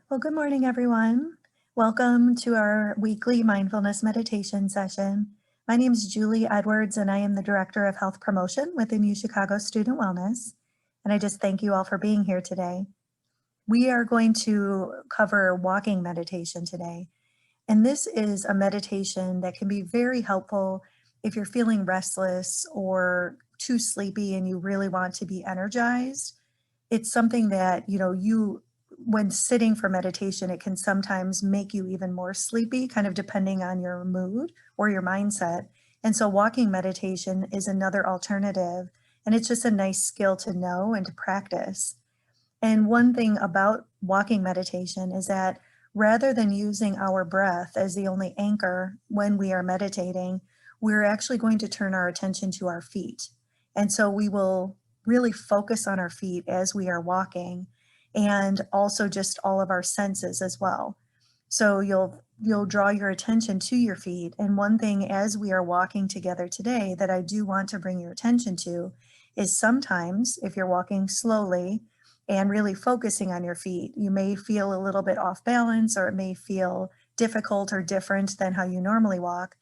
Well, good morning, everyone. Welcome to our weekly mindfulness meditation session. My name is Julie Edwards, and I am the Director of Health Promotion within Chicago Student Wellness. And I just thank you all for being here today. We are going to cover walking meditation today. And this is a meditation that can be very helpful if you're feeling restless or too sleepy and you really want to be energized. It's something that, when sitting for meditation, it can sometimes make you even more sleepy, kind of depending on your mood or your mindset. And so walking meditation is another alternative. And it's just a nice skill to know and to practice. And one thing about walking meditation is that rather than using our breath as the only anchor when we are meditating, we're actually going to turn our attention to our feet. And so we will really focus on our feet as we are walking, and also just all of our senses as well. So you'll draw your attention to your feet. And one thing as we are walking together today that I do want to bring your attention to is sometimes if you're walking slowly and really focusing on your feet, you may feel a little bit off balance, or it may feel difficult or different than how you normally walk.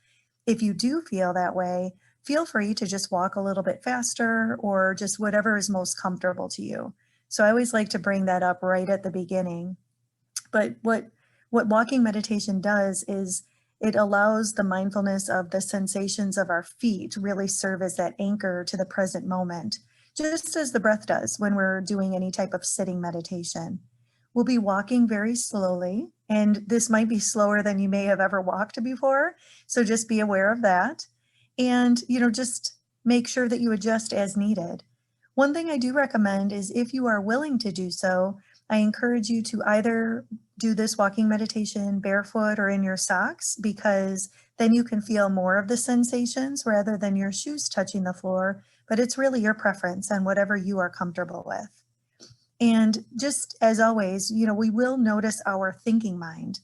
If you do feel that way, feel free to just walk a little bit faster or just whatever is most comfortable to you. So I always like to bring that up right at the beginning. But what walking meditation does is it allows the mindfulness of the sensations of our feet to really serve as that anchor to the present moment, just as the breath does when we're doing any type of sitting meditation. We'll be walking very slowly, and this might be slower than you may have ever walked before. So just be aware of that. And, just make sure that you adjust as needed. One thing I do recommend is if you are willing to do so, I encourage you to either do this walking meditation barefoot or in your socks, because then you can feel more of the sensations rather than your shoes touching the floor. But it's really your preference and whatever you are comfortable with. And just as always, we will notice our thinking mind.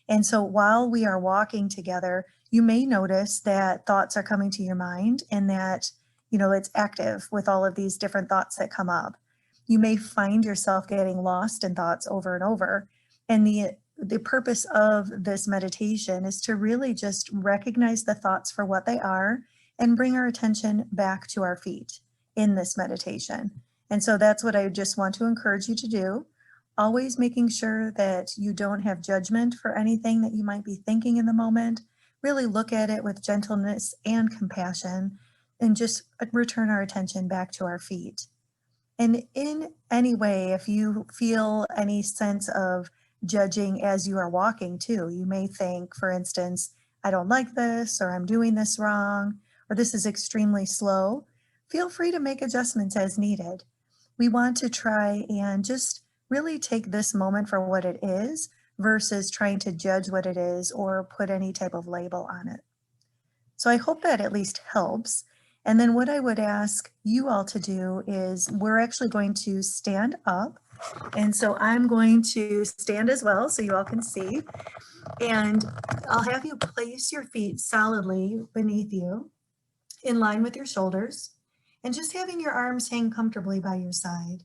And so while we are walking together, you may notice that thoughts are coming to your mind and that, it's active with all of these different thoughts that come up. You may find yourself getting lost in thoughts over and over. And the purpose of this meditation is to really just recognize the thoughts for what they are and bring our attention back to our feet in this meditation. And so that's what I just want to encourage you to do. Always making sure that you don't have judgment for anything that you might be thinking in the moment. Really look at it with gentleness and compassion and just return our attention back to our feet. And in any way, if you feel any sense of judging as you are walking too, you may think, for instance, I don't like this, or I'm doing this wrong, or this is extremely slow. Feel free to make adjustments as needed. We want to try and just really take this moment for what it is versus trying to judge what it is or put any type of label on it. So I hope that at least helps. And then what I would ask you all to do is we're actually going to stand up. And so I'm going to stand as well so you all can see. And I'll have you place your feet solidly beneath you in line with your shoulders, and just having your arms hang comfortably by your side.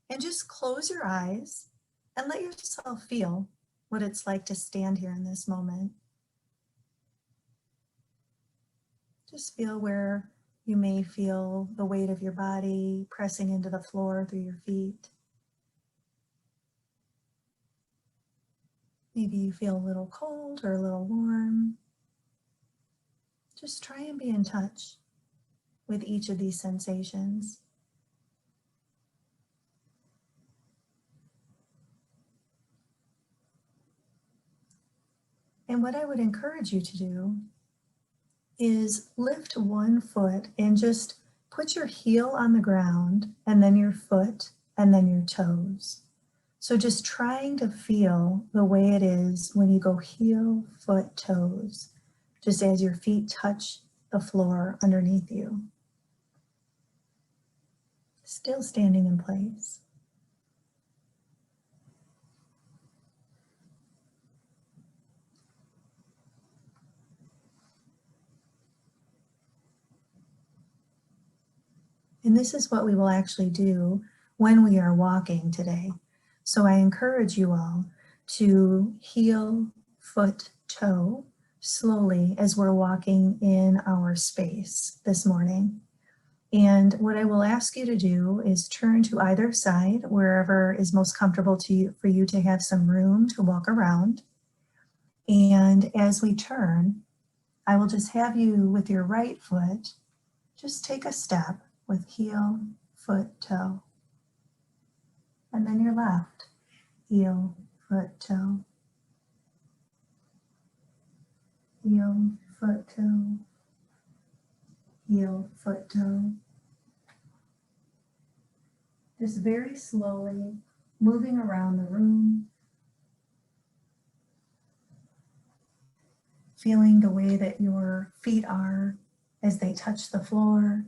And just close your eyes and let yourself feel what it's like to stand here in this moment. Just feel where you may feel the weight of your body pressing into the floor through your feet. Maybe you feel a little cold or a little warm. Just try and be in touch with each of these sensations. And what I would encourage you to do is lift one foot and just put your heel on the ground, and then your foot, and then your toes. So just trying to feel the way it is when you go heel, foot, toes, just as your feet touch the floor underneath you. Still standing in place. And this is what we will actually do when we are walking today. So I encourage you all to heel, foot, toe slowly as we're walking in our space this morning. And what I will ask you to do is turn to either side, wherever is most comfortable to you, for you to have some room to walk around. And as we turn, I will just have you with your right foot, just take a step with heel, foot, toe. And then your left, heel, foot, toe. Heel, foot, toe. Heel, foot, toe. Just very slowly moving around the room, feeling the way that your feet are as they touch the floor,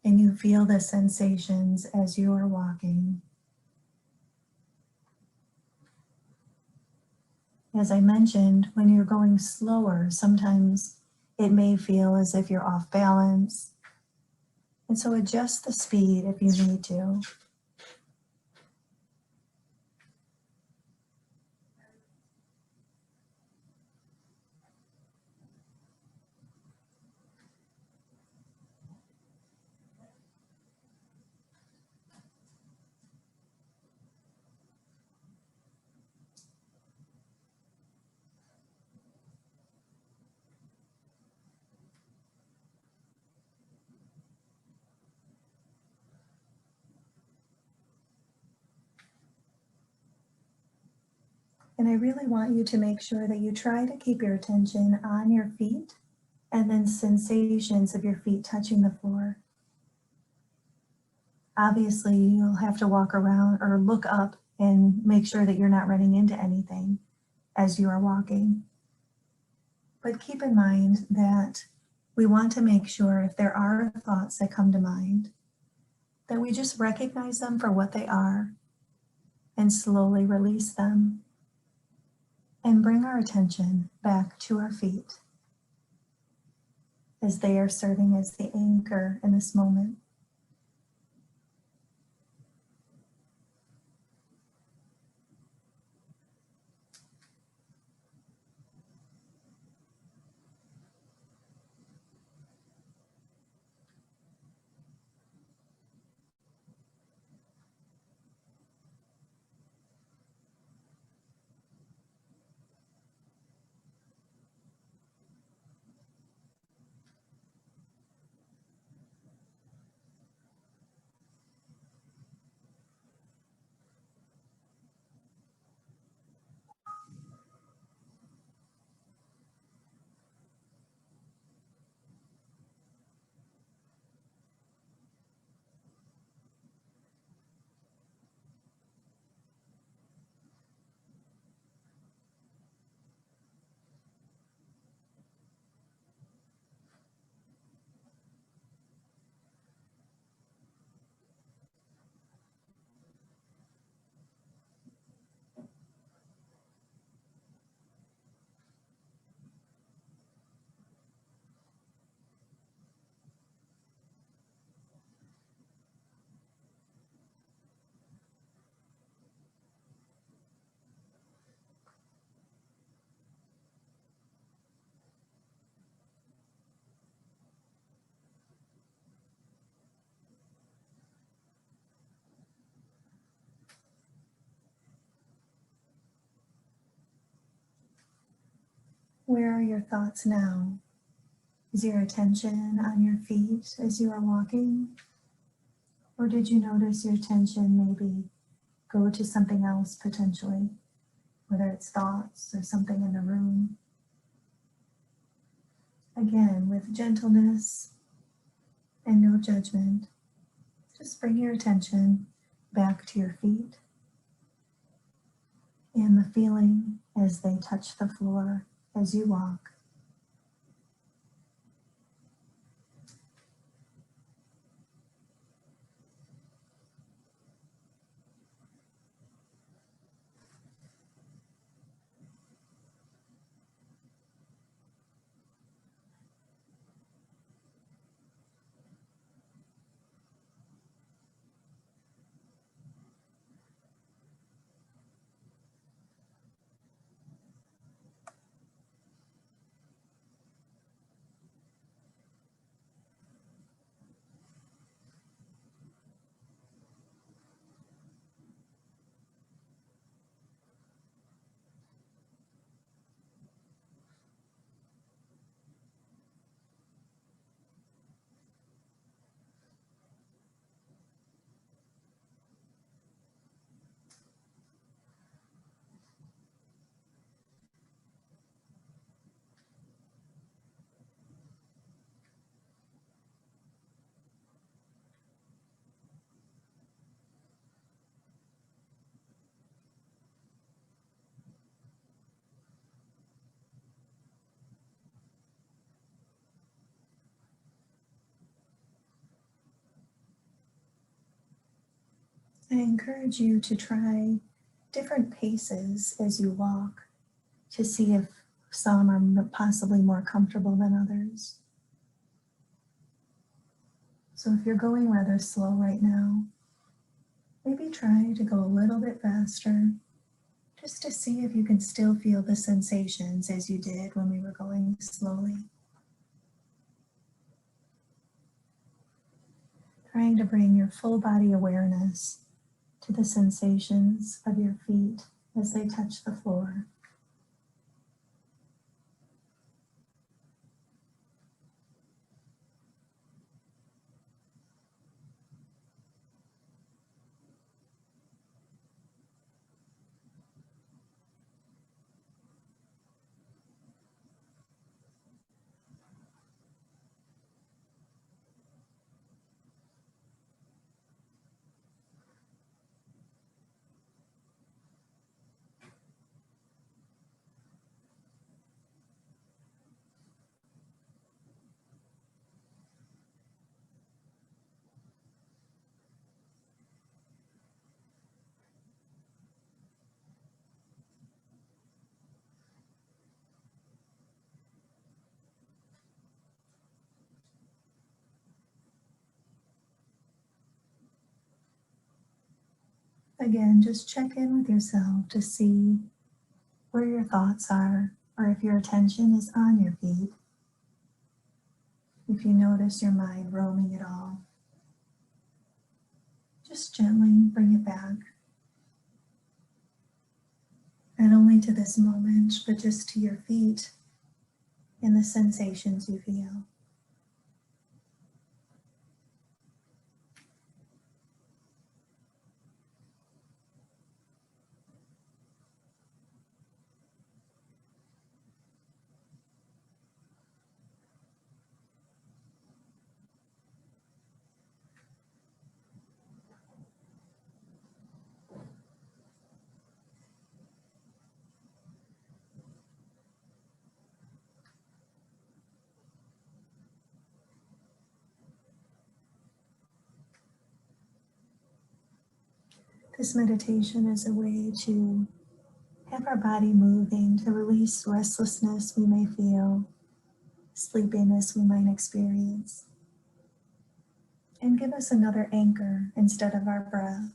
and you feel the sensations as you are walking. As I mentioned, when you're going slower, sometimes it may feel as if you're off balance, and so adjust the speed if you need to. And I really want you to make sure that you try to keep your attention on your feet and then sensations of your feet touching the floor. Obviously, you'll have to walk around or look up and make sure that you're not running into anything as you are walking. But keep in mind that we want to make sure if there are thoughts that come to mind, that we just recognize them for what they are and slowly release them and bring our attention back to our feet as they are serving as the anchor in this moment. Where are your thoughts now? Is your attention on your feet as you are walking? Or did you notice your attention maybe go to something else potentially, whether it's thoughts or something in the room? Again, with gentleness and no judgment, just bring your attention back to your feet and the feeling as they touch the floor as you walk. I encourage you to try different paces as you walk to see if some are possibly more comfortable than others. So if you're going rather slow right now, maybe try to go a little bit faster just to see if you can still feel the sensations as you did when we were going slowly. Trying to bring your full body awareness to the sensations of your feet as they touch the floor. Again, just check in with yourself to see where your thoughts are, or if your attention is on your feet. If you notice your mind roaming at all, just gently bring it back. Not only to this moment, but just to your feet and the sensations you feel. This meditation is a way to have our body moving, to release restlessness we may feel, sleepiness we might experience, and give us another anchor instead of our breath.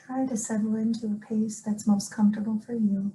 Try to settle into a pace that's most comfortable for you.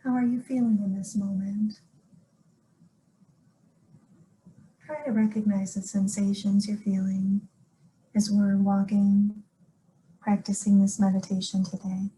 How are you feeling in this moment? Try to recognize the sensations you're feeling as we're walking, practicing this meditation today.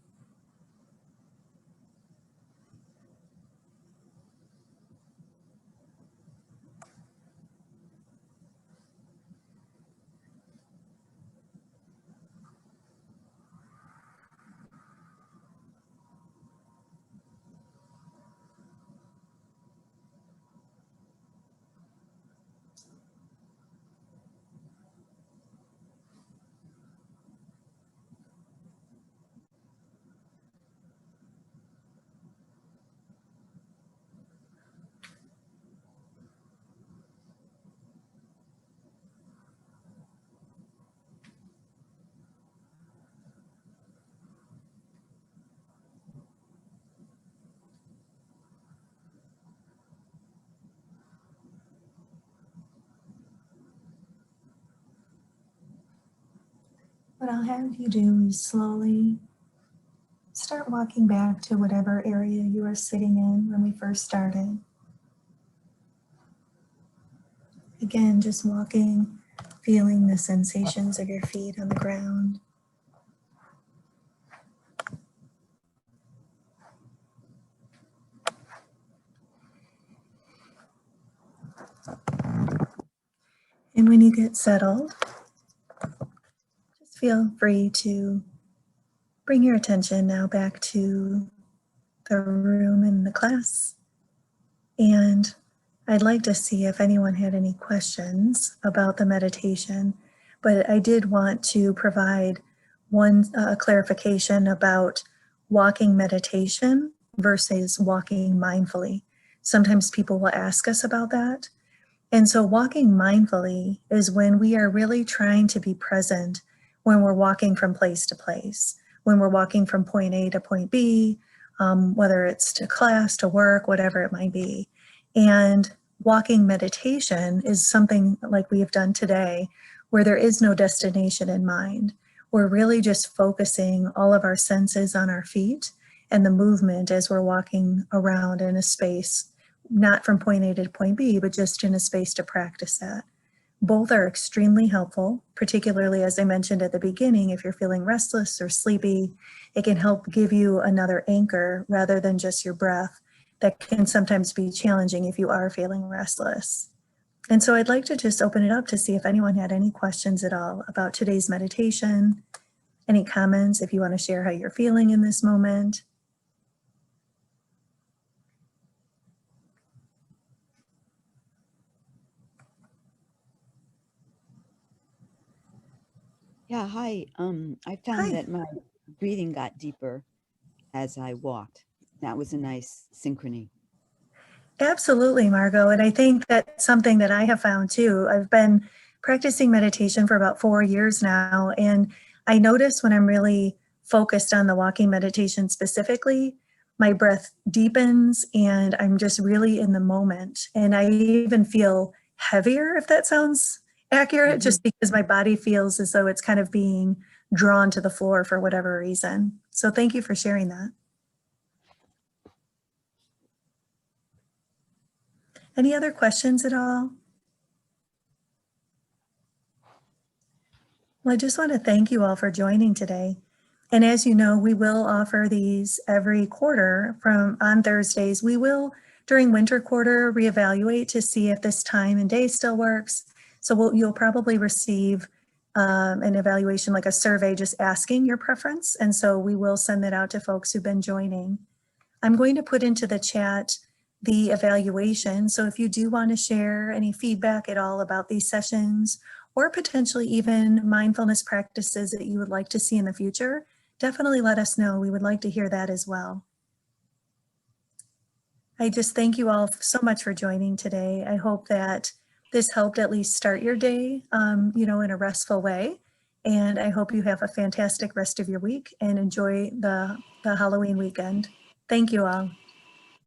What I'll have you do is slowly start walking back to whatever area you were sitting in when we first started. Again, just walking, feeling the sensations of your feet on the ground. And when you get settled, just feel free to bring your attention now back to the room and the class. And I'd like to see if anyone had any questions about the meditation, but I did want to provide one clarification about walking meditation versus walking mindfully. Sometimes people will ask us about that. And so walking mindfully is when we are really trying to be present when we're walking from place to place, when we're walking from point A to point B, whether it's to class, to work, whatever it might be. And walking meditation is something like we have done today, where there is no destination in mind. We're really just focusing all of our senses on our feet and the movement as we're walking around in a space, not from point A to point B, but just in a space to practice that. Both are extremely helpful, particularly as I mentioned at the beginning, if you're feeling restless or sleepy, it can help give you another anchor rather than just your breath. That can sometimes be challenging if you are feeling restless. And so I'd like to just open it up to see if anyone had any questions at all about today's meditation, any comments, if you want to share how you're feeling in this moment. Yeah, hi. I found Hi. that my breathing got deeper as I walked. That was a nice synchrony. Absolutely, Margot. And I think that's something that I have found too. I've been practicing meditation for about 4 years now. And I notice when I'm really focused on the walking meditation specifically, my breath deepens and I'm just really in the moment. And I even feel heavier, if that sounds accurate, Mhm. just because my body feels as though it's kind of being drawn to the floor for whatever reason. So thank you for sharing that. Any other questions at all? Well, I just want to thank you all for joining today. And as you know, we will offer these every quarter from on Thursdays. We will, during winter quarter, reevaluate to see if this time and day still works. So you'll probably receive an evaluation, like a survey, just asking your preference. And so we will send that out to folks who've been joining. I'm going to put into the chat the evaluation. So if you do want to share any feedback at all about these sessions, or potentially even mindfulness practices that you would like to see in the future, definitely let us know. We would like to hear that as well. I just thank you all so much for joining today. I hope that this helped at least start your day, in a restful way. And I hope you have a fantastic rest of your week and enjoy the Halloween weekend. Thank you all.